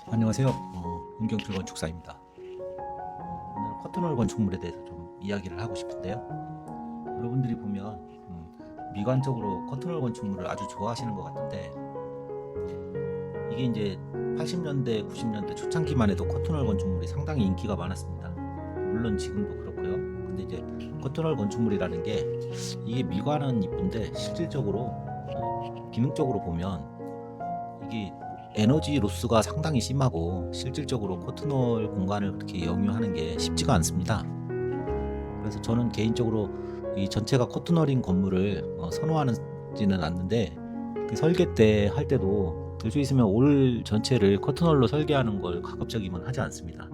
안녕하세요. 윤경필 건축사입니다. 오늘 커튼홀 건축물에 대해서 좀 이야기를 하고 싶은데요. 여러분들이 보면 미관적으로 커튼홀 건축물을 아주 좋아하시는 것 같은데, 이게 이제 80년대, 90년대 초창기만 해도 커튼홀 건축물이 상당히 인기가 많았습니다. 물론 지금도 그렇고요. 근데 이제 커튼홀 건축물이라는 게 이게 미관은 이쁜데 실질적으로 기능적으로 보면 이게 에너지 로스가 상당히 심하고 실질적으로 커튼홀 공간을 그렇게 영유하는 게 쉽지가 않습니다. 그래서 저는 개인적으로 이 전체가 커튼홀인 건물을 선호하지는 않는데, 그 설계 때 할 때도 될 수 있으면 올 전체를 커튼홀로 설계하는 걸 가급적이면 하지 않습니다.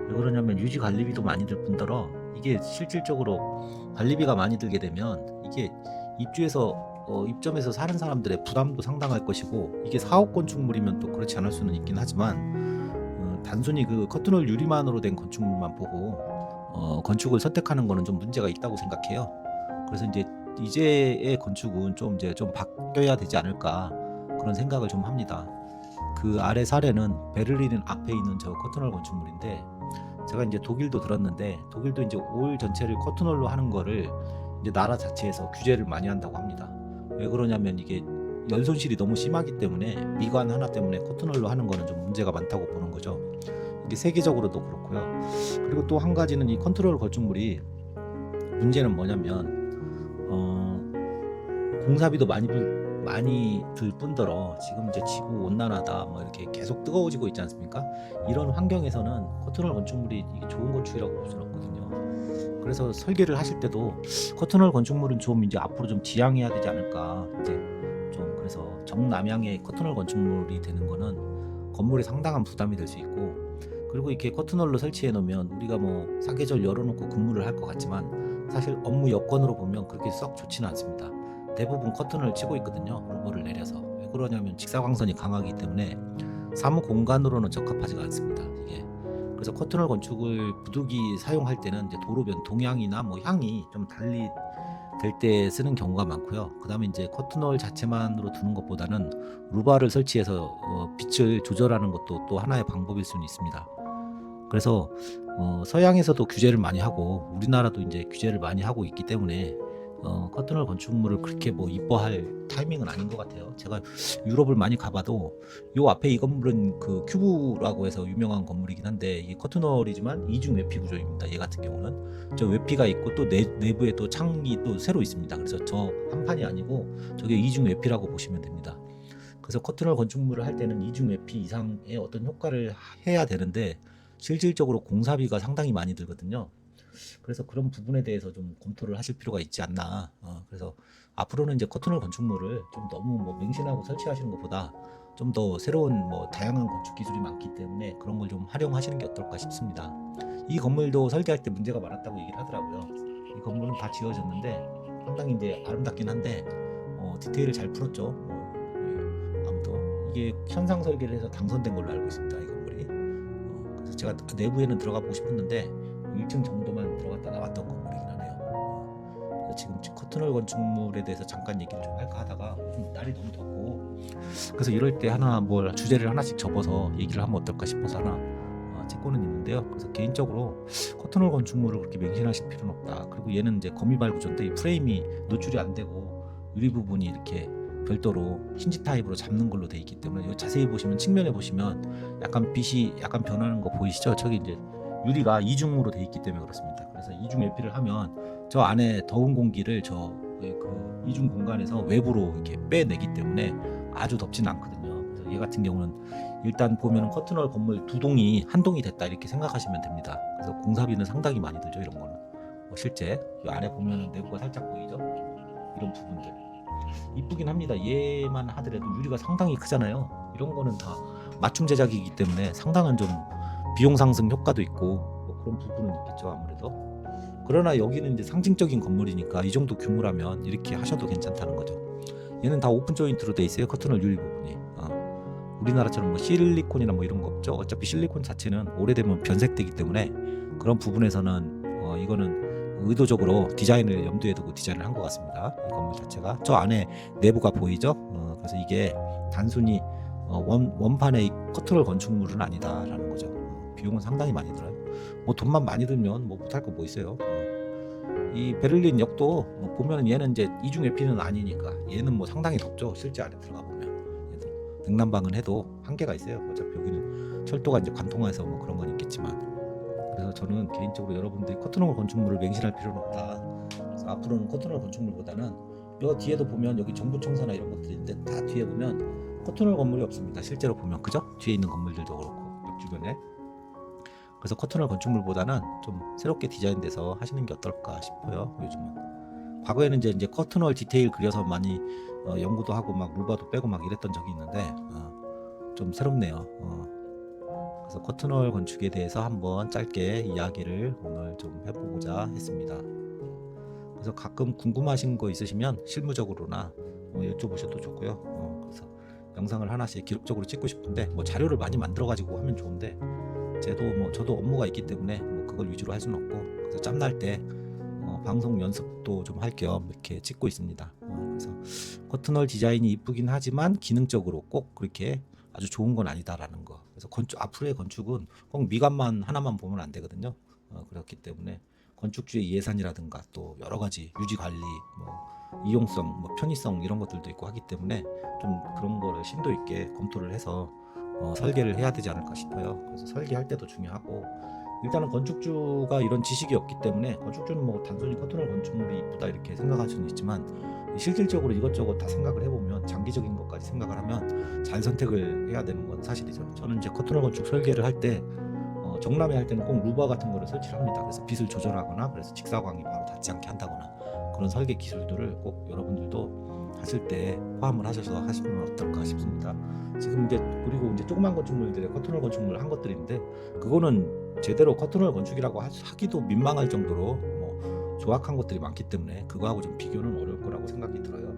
왜 그러냐면 유지 관리비도 많이 들 뿐더러 이게 실질적으로 관리비가 많이 들게 되면 이게 입점해서 사는 사람들의 부담도 상당할 것이고, 이게 사업 건축물이면 또 그렇지 않을 수는 있긴 하지만 단순히 그 커튼홀 유리만으로 된 건축물만 보고 건축을 선택하는 거는 좀 문제가 있다고 생각해요. 그래서 이제의 건축은 좀 바뀌어야 되지 않을까, 그런 생각을 좀 합니다. 그 아래 사례는 베를린 앞에 있는 저 커튼홀 건축물인데, 제가 이제 독일도 들었는데 독일도 이제 올 전체를 커튼홀로 하는 거를 이제 나라 자체에서 규제를 많이 한다고 합니다. 왜 그러냐면 이게 열 손실이 너무 심하기 때문에 미관 하나 때문에 커튼홀로 하는 거는 좀 문제가 많다고 보는 거죠. 이게 세계적으로도 그렇고요. 그리고 또 한 가지는 이 컨트롤 건축물이 문제는 뭐냐면 공사비도 많이 들 뿐더러 지금 이제 지구 온난화다 뭐 이렇게 계속 뜨거워지고 있지 않습니까? 이런 환경에서는 커튼홀 건축물이 이게 좋은 건축이라고 볼 수는 없거든요. 그래서 설계를 하실 때도 커튼홀 건축물은 좀 이제 앞으로 좀 지양해야 되지 않을까. 이제 좀 그래서 정남향의 커튼홀 건축물이 되는 거는 건물에 상당한 부담이 될 수 있고, 그리고 이렇게 커튼홀로 설치해 놓으면 우리가 뭐 사계절 열어놓고 근무를 할 것 같지만 사실 업무 여건으로 보면 그렇게 썩 좋지는 않습니다. 대부분 커튼을 치고 있거든요. 루버를 내려서. 왜 그러냐면 직사광선이 강하기 때문에 사무 공간으로는 적합하지가 않습니다. 이게 그래서 커튼홀 건축을 부득이 사용할 때는 이제 도로변 동향이나 뭐 향이 좀 달리 될 때 쓰는 경우가 많고요. 그다음에 이제 커튼홀 자체만으로 두는 것보다는 루바를 설치해서 빛을 조절하는 것도 또 하나의 방법일 수는 있습니다. 그래서 서양에서도 규제를 많이 하고 우리나라도 이제 규제를 많이 하고 있기 때문에 커튼홀 건축물을 그렇게 뭐 이뻐할 타이밍은 아닌 것 같아요. 제가 유럽을 많이 가봐도 요 앞에 이 건물은 그 큐브라고 해서 유명한 건물이긴 한데, 이게 커튼홀이지만 이중 외피 구조입니다. 얘 같은 경우는 저 외피가 있고 또 내부에 또 창이 또 새로 있습니다. 그래서 저 한 판이 아니고 저게 이중 외피라고 보시면 됩니다. 그래서 커튼홀 건축물을 할 때는 이중 외피 이상의 어떤 효과를 해야 되는데 실질적으로 공사비가 상당히 많이 들거든요. 그래서 그런 부분에 대해서 좀 검토를 하실 필요가 있지 않나. 그래서 앞으로는 이제 커튼홀 건축물을 좀 너무 뭐 맹신하고 설치하시는 것보다 좀 더 새로운 뭐 다양한 건축 기술이 많기 때문에 그런 걸 좀 활용하시는 게 어떨까 싶습니다. 이 건물도 설계할 때 문제가 많았다고 얘기를 하더라고요. 이 건물은 다 지어졌는데 상당히 이제 아름답긴 한데 디테일을 잘 풀었죠. 아무튼 이게 현상 설계를 해서 당선된 걸로 알고 있습니다. 이 건물이. 그래서 제가 그 내부에는 들어가 보고 싶었는데 1층 정도만 들어갔다 나왔던 건물이긴 하네요. 그래서 지금 커튼홀 건축물에 대해서 잠깐 얘기를 좀 할까 하다가 요즘 날이 너무 덥고, 그래서 이럴 때 하나 뭘 주제를 하나씩 접어서 얘기를 하면 어떨까 싶어서 하나 찍고는 있는데요. 그래서 개인적으로 커튼홀 건축물을 그렇게 맹신하실 필요는 없다. 그리고 얘는 이제 거미발 구조인데 이 프레임이 노출이 안 되고 유리 부분이 이렇게 별도로 힌지 타입으로 잡는 걸로 돼 있기 때문에 자세히 보시면 측면에 보시면 약간 빛이 약간 변하는 거 보이시죠? 저기 이제 유리가 이중으로 돼 있기 때문에 그렇습니다. 그래서 이중 외피를 하면 저 안에 더운 공기를 그 이중 공간에서 외부로 이렇게 빼내기 때문에 아주 덥지는 않거든요. 그래서 얘 같은 경우는 일단 보면 커튼홀 건물 두 동이 한 동이 됐다 이렇게 생각하시면 됩니다. 그래서 공사비는 상당히 많이 들죠. 이런 거는 실제 이 안에 보면 내부가 살짝 보이죠? 이런 부분들 이쁘긴 합니다. 얘만 하더라도 유리가 상당히 크잖아요. 이런 거는 다 맞춤 제작이기 때문에 상당한 좀 비용 상승 효과도 있고 뭐 그런 부분은 있겠죠 아무래도. 그러나 여기는 이제 상징적인 건물이니까 이 정도 규모라면 이렇게 하셔도 괜찮다는 거죠. 얘는 다 오픈 조인트로 돼 있어요. 커튼홀 유리 부분이. 우리나라처럼 뭐 실리콘이나 뭐 이런 거 없죠. 어차피 실리콘 자체는 오래되면 변색되기 때문에 그런 부분에서는 이거는 의도적으로 디자인을 염두에 두고 디자인을 한 것 같습니다. 이 건물 자체가 저 안에 내부가 보이죠. 그래서 이게 단순히 원판의 커트롤 건축물은 아니다라는 거죠. 비용은 상당히 많이 들어요. 뭐 돈만 많이 들면 뭐 못할 거 뭐 있어요. 이 베를린 역도 보면 얘는 이제 이중 회피는 아니니까 얘는 뭐 상당히 덥죠. 실제 안에 들어가 보면 얘도 냉난방은 해도 한계가 있어요. 어차피 여기는 철도가 이제 관통해서 뭐 그런 건 있겠지만, 그래서 저는 개인적으로 여러분들이 커튼홀 건축물을 맹신할 필요는 없다. 그래서 앞으로는 커튼홀 건축물보다는 여 뒤에도 보면 여기 정부청사나 이런 것들이 있는데 다 뒤에 보면 커튼홀 건물이 없습니다. 실제로 보면 그죠? 뒤에 있는 건물들도 그렇고 역 주변에. 그래서 커튼홀 건축물보다는 좀 새롭게 디자인돼서 하시는 게 어떨까 싶어요. 요즘은. 과거에는 이제 커튼홀 디테일 그려서 많이 연구도 하고 막 루바도 빼고 막 이랬던 적이 있는데 좀 새롭네요. 그래서 커튼홀 건축에 대해서 한번 짧게 이야기를 오늘 좀 해보고자 했습니다. 그래서 가끔 궁금하신 거 있으시면 실무적으로나 여쭤보셔도 좋고요. 그래서 영상을 하나씩 기록적으로 찍고 싶은데 뭐 자료를 많이 만들어 가지고 하면 좋은데 저도 업무가 있기 때문에 뭐 그걸 위주로 할 수는 없고, 그래서 짬날 때 방송 연습도 좀 할 겸 이렇게 찍고 있습니다. 그래서 커튼홀 디자인이 이쁘긴 하지만 기능적으로 꼭 그렇게 아주 좋은 건 아니다라는 거. 그래서 앞으로의 건축은 꼭 미관만 하나만 보면 안 되거든요. 그렇기 때문에 건축주의 예산이라든가 또 여러 가지 유지 관리, 뭐 이용성, 뭐 편의성 이런 것들도 있고 하기 때문에 좀 그런 거를 심도 있게 검토를 해서 설계를 해야 되지 않을까 싶어요. 그래서 설계할 때도 중요하고, 일단은 건축주가 이런 지식이 없기 때문에 건축주는 뭐 단순히 커튼홀 건축물이 이쁘다 이렇게 생각할 수는 있지만 실질적으로 이것저것 다 생각을 해보면 장기적인 것까지 생각을 하면 잘 선택을 해야 되는 건 사실이죠. 저는 이제 커튼홀 건축 설계를 할 때 정람회 할 때는 꼭 루바 같은 거를 설치를 합니다. 그래서 빛을 조절하거나 그래서 직사광이 바로 닿지 않게 한다거나 그런 설계 기술들을 꼭 여러분들도 하실 때 포함을 하셔서 하시면 어떨까 싶습니다. 지금 이제 그리고 이제 조그만 건축물들의 커튼홀 건축물 한 것들인데 그거는 제대로 커튼홀 건축이라고 하기도 민망할 정도로 뭐 조악한 것들이 많기 때문에 그거하고 좀 비교는 어려울 거라고 생각이 들어요.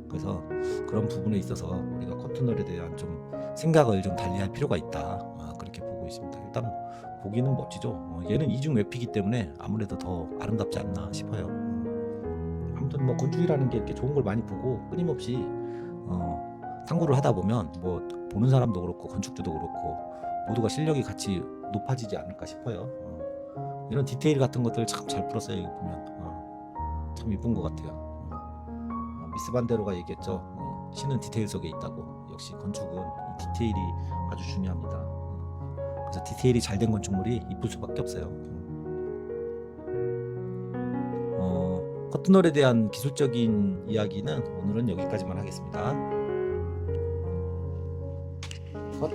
그래서 그런 부분에 있어서 우리가 커튼홀에 대한 좀 생각을 좀 달리할 필요가 있다. 그렇게 보고 있습니다. 일단 보기는 멋지죠. 얘는 이중 외피기 때문에 아무래도 더 아름답지 않나 싶어요. 아무튼 뭐 건축이라는 게 이렇게 좋은 걸 많이 보고 끊임없이 탐구를 하다 보면 뭐 보는 사람도 그렇고 건축주도 그렇고 모두가 실력이 같이 높아지지 않을까 싶어요. 이런 디테일 같은 것들 참 잘 풀었어요. 이거 보면 참 이쁜 것 같아요. 미스 반데로가 얘기했죠. 신은 디테일 속에 있다고. 역시 건축은 이 디테일이 아주 중요합니다. 그래서 디테일이 잘 된 건축물이 이쁠 수밖에 없어요. 커튼홀에 대한 기술적인 이야기는 오늘은 여기까지만 하겠습니다. 컷.